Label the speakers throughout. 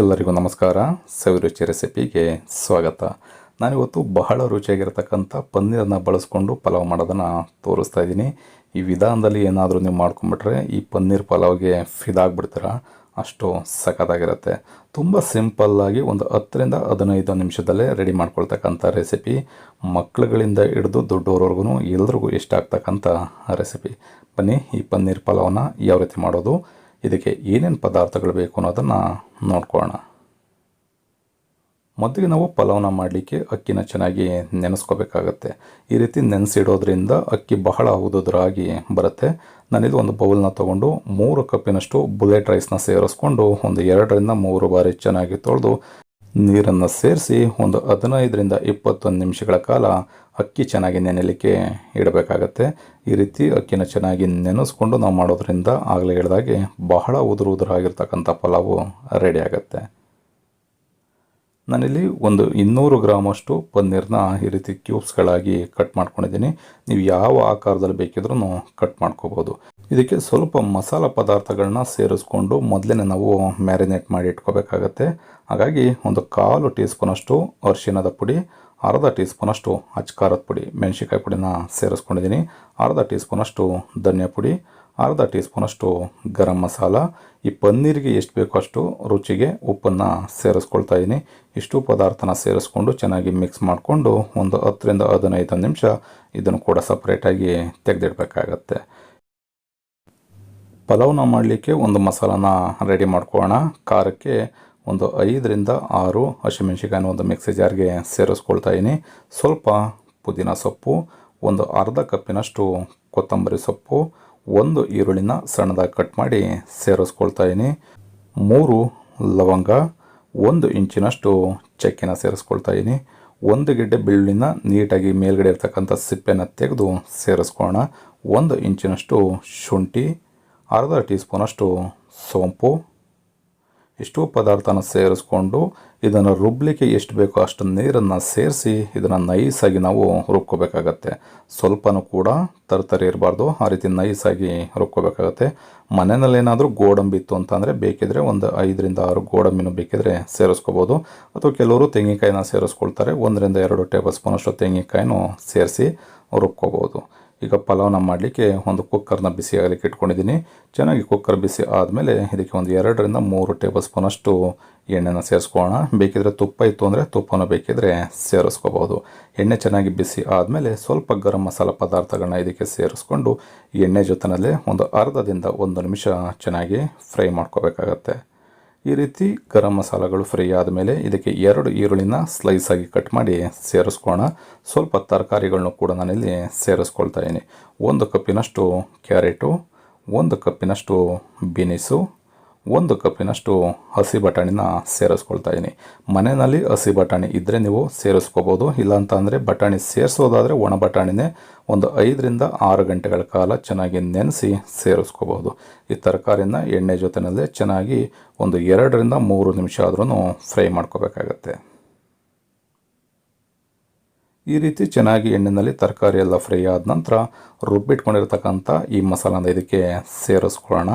Speaker 1: ಎಲ್ಲರಿಗೂ ನಮಸ್ಕಾರ. ಸವಿರುಚಿ ರೆಸಿಪಿಗೆ ಸ್ವಾಗತ. ನಾನಿವತ್ತು ಬಹಳ ರುಚಿಯಾಗಿರ್ತಕ್ಕಂಥ ಪನ್ನೀರನ್ನು ಬಳಸ್ಕೊಂಡು ಪಲಾವ್ ಮಾಡೋದನ್ನು ತೋರಿಸ್ತಾ ಇದ್ದೀನಿ. ಈ ವಿಧಾನದಲ್ಲಿ ಏನಾದರೂ ನೀವು ಮಾಡ್ಕೊಂಬಿಟ್ರೆ ಈ ಪನ್ನೀರ್ ಪಲಾವ್ಗೆ ಫಿದಾಗ್ಬಿಡ್ತೀರ, ಅಷ್ಟು ಸಖತ್ತಾಗಿರುತ್ತೆ. ತುಂಬ ಸಿಂಪಲ್ಲಾಗಿ ಒಂದು 10-15 ನಿಮಿಷದಲ್ಲೇ ರೆಡಿ ಮಾಡ್ಕೊಳ್ತಕ್ಕಂಥ ರೆಸಿಪಿ. ಮಕ್ಕಳುಗಳಿಂದ ಹಿಡಿದು ದೊಡ್ಡವರವರೆಗೂ ಎಲ್ರಿಗೂ ಇಷ್ಟ ಆಗ್ತಕ್ಕಂಥ ರೆಸಿಪಿ. ಬನ್ನಿ ಈ ಪನ್ನೀರ್ ಪಲಾವನ್ನ ಯಾವ ರೀತಿ ಮಾಡೋದು, ಇದಕ್ಕೆ ಏನೇನು ಪದಾರ್ಥಗಳು ಬೇಕು ಅನ್ನೋದನ್ನು ನೋಡ್ಕೊಳ್ಳೋಣ. ಮೊದಲಿಗೆ ನಾವು ಪಲಾವ್ನ ಮಾಡಲಿಕ್ಕೆ ಅಕ್ಕಿನ ಚೆನ್ನಾಗಿ ನೆನೆಸ್ಕೋಬೇಕಾಗತ್ತೆ. ಈ ರೀತಿ ನೆನೆಸಿಡೋದ್ರಿಂದ ಅಕ್ಕಿ ಬಹಳ ಉದುರಾಗಿ ಬರುತ್ತೆ. ನಾನಿದು ಒಂದು ಬೌಲ್ನ ತೊಗೊಂಡು 3 ಕಪ್ಪಿನಷ್ಟು ಬುಲೆಟ್ ರೈಸ್ನ ಸೇರಿಸ್ಕೊಂಡು ಒಂದು 2-3 ಬಾರಿ ಚೆನ್ನಾಗಿ ತೊಳೆದು ನೀರನ್ನು ಸೇರಿಸಿ ಒಂದು 15-20 ನಿಮಿಷಗಳ ಕಾಲ ಅಕ್ಕಿ ಚೆನ್ನಾಗಿ ನೆನೆಯಲಿಕ್ಕೆ ಇಡಬೇಕಾಗತ್ತೆ. ಈ ರೀತಿ ಅಕ್ಕಿನ ಚೆನ್ನಾಗಿ ನೆನೆಸ್ಕೊಂಡು ನಾವು ಮಾಡೋದ್ರಿಂದ ಆಗಲೇ ಹೇಳಿದಾಗೆ ಬಹಳ ಉದುರಾಗಿರ್ತಕ್ಕಂಥ ಪಲಾವು ರೆಡಿ ಆಗುತ್ತೆ. ನಾನಿಲ್ಲಿ ಒಂದು 200 ಗ್ರಾಮಷ್ಟು ಪನ್ನೀರ್ನ ಈ ರೀತಿ ಕ್ಯೂಬ್ಸ್ಗಳಾಗಿ ಕಟ್ ಮಾಡ್ಕೊಂಡಿದ್ದೀನಿ. ನೀವು ಯಾವ ಆಕಾರದಲ್ಲಿ ಬೇಕಿದ್ರೂ ಕಟ್ ಮಾಡ್ಕೋಬೋದು. ಇದಕ್ಕೆ ಸ್ವಲ್ಪ ಮಸಾಲ ಪದಾರ್ಥಗಳನ್ನ ಸೇರಿಸ್ಕೊಂಡು ಮೊದಲೇ ನಾವು ಮ್ಯಾರಿನೇಟ್ ಮಾಡಿ ಇಟ್ಕೋಬೇಕಾಗತ್ತೆ. ಹಾಗಾಗಿ ಒಂದು 1/4 ಟೀ ಸ್ಪೂನಷ್ಟು ಅರಿಶಿಣದ ಪುಡಿ, ಅರ್ಧ ಟೀ ಸ್ಪೂನಷ್ಟು ಅಚ್ಕಾರದ ಪುಡಿ, ಮೆಣಸಿನ್ಕಾಯಿ ಪುಡಿನ ಸೇರಿಸ್ಕೊಂಡಿದ್ದೀನಿ, ಅರ್ಧ ಟೀ ಸ್ಪೂನಷ್ಟು ಧನಿಯಾ ಪುಡಿ, ಅರ್ಧ ಟೀ ಸ್ಪೂನಷ್ಟು ಗರಂ ಮಸಾಲ. ಈ ಪನ್ನೀರಿಗೆ ಎಷ್ಟು ಬೇಕೋ ಅಷ್ಟು ರುಚಿಗೆ ಉಪ್ಪನ್ನು ಸೇರಿಸ್ಕೊಳ್ತಾ ಇದ್ದೀನಿ. ಇಷ್ಟು ಪದಾರ್ಥನ ಸೇರಿಸ್ಕೊಂಡು ಚೆನ್ನಾಗಿ ಮಿಕ್ಸ್ ಮಾಡಿಕೊಂಡು ಒಂದು 10-15 ನಿಮಿಷ ಇದನ್ನು ಕೂಡ ಸಪ್ರೇಟಾಗಿ ತೆಗೆದಿಡಬೇಕಾಗತ್ತೆ. ಪಲಾವ್ನ ಮಾಡಲಿಕ್ಕೆ ಒಂದು ಮಸಾಲಾನ ರೆಡಿ ಮಾಡ್ಕೊಳ್ಳೋಣ. ಖಾರಕ್ಕೆ ಒಂದು 5-6 ಹಸಿಮೆಣಸಿಕಾಯಿನ ಒಂದು ಮಿಕ್ಸಿ ಜಾರ್ಗೆ ಸೇರಿಸ್ಕೊಳ್ತಾ ಇದ್ದೀನಿ. ಸ್ವಲ್ಪ ಪುದೀನ ಸೊಪ್ಪು, ಒಂದು ಅರ್ಧ ಕಪ್ಪಿನಷ್ಟು ಕೊತ್ತಂಬರಿ ಸೊಪ್ಪು, 1 ಈರುಳ್ಳಿನ ಸಣ್ಣದಾಗಿ ಕಟ್ ಮಾಡಿ ಸೇರಿಸ್ಕೊಳ್ತಾ ಇದ್ದೀನಿ. 3 ಲವಂಗ, 1 ಇಂಚಿನಷ್ಟು ಚಕ್ಕೆನ ಸೇರಿಸ್ಕೊಳ್ತಾ ಇದ್ದೀನಿ. 1 ಗೆಡ್ಡೆ ಬೆಳ್ಳುಳ್ಳಿನ ನೀಟಾಗಿ ಮೇಲ್ಗಡೆ ಇರ್ತಕ್ಕಂಥ ಸಿಪ್ಪೆನ ತೆಗೆದು ಸೇರಿಸ್ಕೊಳ್ಳೋಣ. 1 ಇಂಚಿನಷ್ಟು ಶುಂಠಿ, ಅರ್ಧ ಟೀ ಸ್ಪೂನಷ್ಟು ಸೋಂಪು. ಇಷ್ಟು ಪದಾರ್ಥನ ಸೇರಿಸ್ಕೊಂಡು ಇದನ್ನು ರುಬ್ಬಲಿಕ್ಕೆ ಎಷ್ಟು ಬೇಕೋ ಅಷ್ಟು ನೀರನ್ನು ಸೇರಿಸಿ ಇದನ್ನು ನೈಸಾಗಿ ನಾವು ರುಬ್ಕೋಬೇಕಾಗತ್ತೆ. ಸ್ವಲ್ಪನೂ ಕೂಡ ತರ್ತರಿ ಇರಬಾರ್ದು, ಆ ರೀತಿ ನೈಸಾಗಿ ರುಬ್ಕೋಬೇಕಾಗತ್ತೆ. ಮನೆಯಲ್ಲೇನಾದರೂ ಗೋಡಂಬಿ ಇತ್ತು ಅಂತಂದರೆ ಬೇಕಿದ್ರೆ ಒಂದು 5-6 ಗೋಡಂಬಿನೂ ಬೇಕಿದ್ರೆ ಸೇರಿಸ್ಕೋಬೋದು. ಅಥವಾ ಕೆಲವರು ತೆಂಗಿನಕಾಯಿನ ಸೇರಿಸ್ಕೊಳ್ತಾರೆ. 1-2 ಟೇಬಲ್ ಸ್ಪೂನಷ್ಟು ತೆಂಗಿನಕಾಯಿನೂ ಸೇರಿಸಿ ರುಬ್ಕೋಬೋದು. ಈಗ ಪಲಾವ್ನ ಮಾಡಲಿಕ್ಕೆ ಒಂದು ಕುಕ್ಕರ್ನ ಬಿಸಿ ಆಗಲಿಕ್ಕೆ ಇಟ್ಕೊಂಡಿದ್ದೀನಿ. ಚೆನ್ನಾಗಿ ಕುಕ್ಕರ್ ಬಿಸಿ ಆದಮೇಲೆ ಇದಕ್ಕೆ ಒಂದು 2-3 ಟೇಬಲ್ ಸ್ಪೂನಷ್ಟು ಎಣ್ಣೆನ ಸೇರಿಸ್ಕೊಳ್ಳೋಣ. ಬೇಕಿದ್ರೆ ತುಪ್ಪ ಇತ್ತು ಅಂದರೆ ತುಪ್ಪನ ಬೇಕಿದ್ರೆ ಸೇರಿಸ್ಕೋಬೋದು. ಎಣ್ಣೆ ಚೆನ್ನಾಗಿ ಬಿಸಿ ಆದಮೇಲೆ ಸ್ವಲ್ಪ ಗರಂ ಮಸಾಲ ಪದಾರ್ಥಗಳನ್ನ ಇದಕ್ಕೆ ಸೇರಿಸ್ಕೊಂಡು ಎಣ್ಣೆ ಜೊತೆಯಲ್ಲೇ ಒಂದು ಅರ್ಧದಿಂದ 1 ನಿಮಿಷ ಚೆನ್ನಾಗಿ ಫ್ರೈ ಮಾಡ್ಕೋಬೇಕಾಗತ್ತೆ. ಈ ರೀತಿ ಗರಂ ಮಸಾಲಗಳು ಫ್ರೈ ಆದಮೇಲೆ ಇದಕ್ಕೆ 2 ಈರುಳ್ಳಿನ ಸ್ಲೈಸ್ ಆಗಿ ಕಟ್ ಮಾಡಿ ಸೇರಿಸ್ಕೊಳ್ಳೋಣ. ಸ್ವಲ್ಪ ತರಕಾರಿಗಳನ್ನೂ ಕೂಡ ನಾನಿಲ್ಲಿ ಸೇರಿಸ್ಕೊಳ್ತಾ ಇದ್ದೀನಿ. 1 ಕಪ್ಪಿನಷ್ಟು ಕ್ಯಾರೆಟು, 1 ಕಪ್ಪಿನಷ್ಟು ಬೀನಿಸು, 1 ಕಪ್ಪಿನಷ್ಟು ಹಸಿ ಬಟಾಣಿನ ಸೇರಿಸ್ಕೊಳ್ತಾ ಇದ್ದೀನಿ. ಮನೆಯಲ್ಲಿ ಹಸಿ ಬಟಾಣಿ ಇದ್ದರೆ ನೀವು ಸೇರಿಸ್ಕೋಬೋದು. ಇಲ್ಲಾಂತ ಅಂದರೆ ಬಟಾಣಿ ಸೇರಿಸೋದಾದರೆ ಒಣ ಬಟಾಣಿನೇ ಒಂದು 5-6 ಗಂಟೆಗಳ ಕಾಲ ಚೆನ್ನಾಗಿ ನೆನೆಸಿ ಸೇರಿಸ್ಕೋಬೋದು. ಈ ತರಕಾರಿನ ಎಣ್ಣೆ ಜೊತೆಯಲ್ಲೇ ಚೆನ್ನಾಗಿ ಒಂದು 2-3 ನಿಮಿಷ ಆದ್ರೂ ಫ್ರೈ ಮಾಡ್ಕೋಬೇಕಾಗತ್ತೆ. ಈ ರೀತಿ ಚೆನ್ನಾಗಿ ಎಣ್ಣೆಯಲ್ಲಿ ತರಕಾರಿ ಎಲ್ಲ ಫ್ರೈ ಆದ ನಂತರ ರುಬ್ಬಿಟ್ಕೊಂಡಿರ್ತಕ್ಕಂಥ ಈ ಮಸಾಲಾನ ಇದಕ್ಕೆ ಸೇರಿಸ್ಕೊಳ್ಳೋಣ.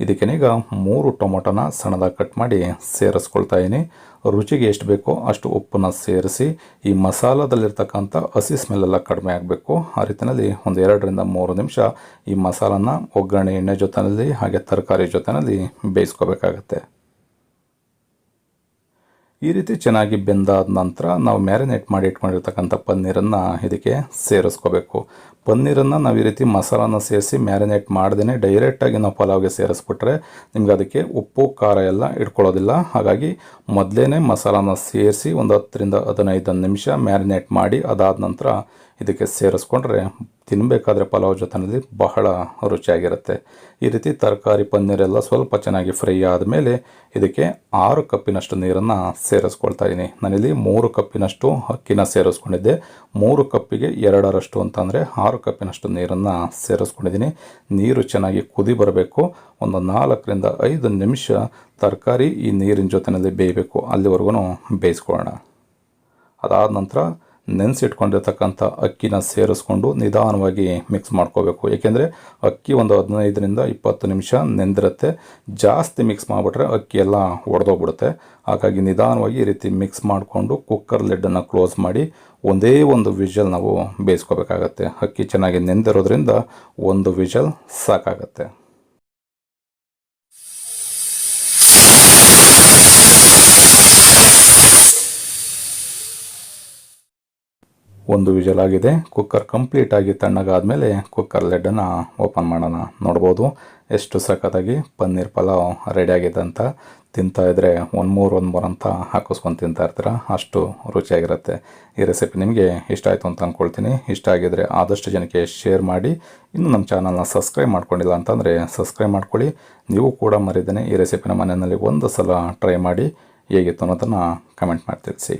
Speaker 1: ಇದಕ್ಕೇನೀಗ 3 ಟೊಮೊಟೊನ ಸಣ್ಣದಾಗಿ ಕಟ್ ಮಾಡಿ ಸೇರಿಸ್ಕೊಳ್ತಾ ಇದ್ದೀನಿ. ರುಚಿಗೆ ಎಷ್ಟು ಬೇಕೋ ಅಷ್ಟು ಉಪ್ಪನ್ನು ಸೇರಿಸಿ ಈ ಮಸಾಲದಲ್ಲಿರ್ತಕ್ಕಂಥ ಹಸಿ ಸ್ಮೆಲ್ಲೆಲ್ಲ ಕಡಿಮೆ ಆಗಬೇಕು. ಆ ರೀತಿಯಲ್ಲಿ ಒಂದು 2-3 ನಿಮಿಷ ಈ ಮಸಾಲಾನ ಒಗ್ಗರಣೆ ಎಣ್ಣೆ ಜೊತೆಯಲ್ಲಿ ಹಾಗೆ ತರಕಾರಿ ಜೊತೆಯಲ್ಲಿ ಬೇಯಿಸ್ಕೋಬೇಕಾಗತ್ತೆ. ಈ ರೀತಿ ಚೆನ್ನಾಗಿ ಬೆಂದಾದ ನಂತರ ನಾವು ಮ್ಯಾರಿನೇಟ್ ಮಾಡಿ ಇಟ್ಕೊಂಡಿರ್ತಕ್ಕಂಥ ಪನ್ನೀರನ್ನು ಇದಕ್ಕೆ ಸೇರಿಸ್ಕೋಬೇಕು. ಪನ್ನೀರನ್ನು ನಾವು ಈ ರೀತಿ ಮಸಾಲಾನ ಸೇರಿಸಿ ಮ್ಯಾರಿನೇಟ್ ಮಾಡ್ದೇ ಡೈರೆಕ್ಟಾಗಿ ನಾವು ಪಲಾವ್ಗೆ ಸೇರಿಸ್ಬಿಟ್ರೆ ನಿಮ್ಗೆ ಅದಕ್ಕೆ ಉಪ್ಪು ಖಾರ ಎಲ್ಲ ಇಟ್ಕೊಳ್ಳೋದಿಲ್ಲ. ಹಾಗಾಗಿ ಮೊದಲೇ ಮಸಾಲಾನ ಸೇರಿಸಿ ಒಂದು 10-15 ನಿಮಿಷ ಮ್ಯಾರಿನೇಟ್ ಮಾಡಿ ಅದಾದ ನಂತರ ಇದಕ್ಕೆ ಸೇರಿಸ್ಕೊಂಡ್ರೆ ತಿನ್ನಬೇಕಾದ್ರೆ ಪಲಾವ್ ಜೊತೆಯಲ್ಲಿ ಬಹಳ ರುಚಿಯಾಗಿರುತ್ತೆ. ಈ ರೀತಿ ತರಕಾರಿ ಪನ್ನೀರೆಲ್ಲ ಸ್ವಲ್ಪ ಚೆನ್ನಾಗಿ ಫ್ರೈ ಆದಮೇಲೆ ಇದಕ್ಕೆ 6 ಕಪ್ಪಿನಷ್ಟು ನೀರನ್ನು ಸೇರಿಸ್ಕೊಳ್ತಾ ಇದ್ದೀನಿ. ನಾನಿಲ್ಲಿ 3 ಕಪ್ಪಿನಷ್ಟು ಅಕ್ಕಿನ ಸೇರಿಸ್ಕೊಂಡಿದ್ದೆ. 3 ಕಪ್ಪಿಗೆ 2ರಷ್ಟು ಅಂತಂದರೆ 6 ಕಪ್ಪಿನಷ್ಟು ನೀರನ್ನು ಸೇರಿಸ್ಕೊಂಡಿದ್ದೀನಿ. ನೀರು ಚೆನ್ನಾಗಿ ಕುದಿ ಬರಬೇಕು. ಒಂದು 4-5 ನಿಮಿಷ ತರಕಾರಿ ಈ ನೀರಿನ ಜೊತೆಯಲ್ಲಿ ಬೇಯಬೇಕು. ಅಲ್ಲಿವರೆಗೂ ಬೇಯಿಸ್ಕೊಳ್ಳೋಣ. ಅದಾದ ನಂತರ ನೆನೆಸಿಟ್ಕೊಂಡಿರ್ತಕ್ಕಂಥ ಅಕ್ಕಿನ ಸೇರಿಸ್ಕೊಂಡು ನಿಧಾನವಾಗಿ ಮಿಕ್ಸ್ ಮಾಡ್ಕೋಬೇಕು. ಏಕೆಂದರೆ ಅಕ್ಕಿ ಒಂದು 15ರಿಂದ 20 ನಿಮಿಷ ನೆಂದಿರುತ್ತೆ. ಜಾಸ್ತಿ ಮಿಕ್ಸ್ ಮಾಡಿಬಿಟ್ರೆ ಅಕ್ಕಿ ಎಲ್ಲ ಒಡೆದೋಗ್ಬಿಡುತ್ತೆ. ಹಾಗಾಗಿ ನಿಧಾನವಾಗಿ ಈ ರೀತಿ ಮಿಕ್ಸ್ ಮಾಡಿಕೊಂಡು ಕುಕ್ಕರ್ ಲಿಡ್ಡನ್ನು ಕ್ಲೋಸ್ ಮಾಡಿ ಒಂದೇ ಒಂದು ವಿಷಲ್ ನಾವು ಬೇಯಿಸ್ಕೋಬೇಕಾಗತ್ತೆ. ಅಕ್ಕಿ ಚೆನ್ನಾಗಿ ನೆಂದಿರೋದ್ರಿಂದ ಒಂದು ವಿಷಲ್ ಸಾಕಾಗತ್ತೆ. ಒಂದು ವಿಷಲ್ ಆಗಿದೆ. ಕುಕ್ಕರ್ ಕಂಪ್ಲೀಟಾಗಿ ತಣ್ಣಗಾದ್ಮೇಲೆ ಕುಕ್ಕರ್ ಲಿಡ್ಡನ್ನು ಓಪನ್ ಮಾಡೋಣ. ನೋಡ್ಬೋದು ಎಷ್ಟು ಸಖತ್ತಾಗಿ ಪನ್ನೀರ್ ಪಲಾವ್ ರೆಡಿಯಾಗಿದೆ ಅಂತ. ತಿಂತಾ ಇದ್ದರೆ ಒಂದು ಮೂರು ಅಂತ ಹಾಕಿಸ್ಕೊಂಡು ತಿಂತಾ ಇರ್ತೀರ, ಅಷ್ಟು ರುಚಿಯಾಗಿರುತ್ತೆ. ಈ ರೆಸಿಪಿ ನಿಮಗೆ ಇಷ್ಟ ಆಯಿತು ಅಂತ ಅಂದ್ಕೊಳ್ತೀನಿ. ಇಷ್ಟ ಆಗಿದರೆ ಆದಷ್ಟು ಜನಕ್ಕೆ ಶೇರ್ ಮಾಡಿ. ಇನ್ನು ನಮ್ಮ ಚಾನಲ್ನ ಸಬ್ಸ್ಕ್ರೈಬ್ ಮಾಡ್ಕೊಂಡಿಲ್ಲ ಅಂತಂದರೆ ಸಬ್ಸ್ಕ್ರೈಬ್ ಮಾಡ್ಕೊಳ್ಳಿ. ನೀವು ಕೂಡ ಮರಿದೇನೆ ಈ ರೆಸಿಪಿನ ಮನೆಯಲ್ಲಿ ಒಂದು ಸಲ ಟ್ರೈ ಮಾಡಿ ಹೇಗಿತ್ತು ಅನ್ನೋದನ್ನು ಕಮೆಂಟ್ ಮಾಡಿ ತಿಳಿಸಿ.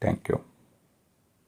Speaker 1: Thank you.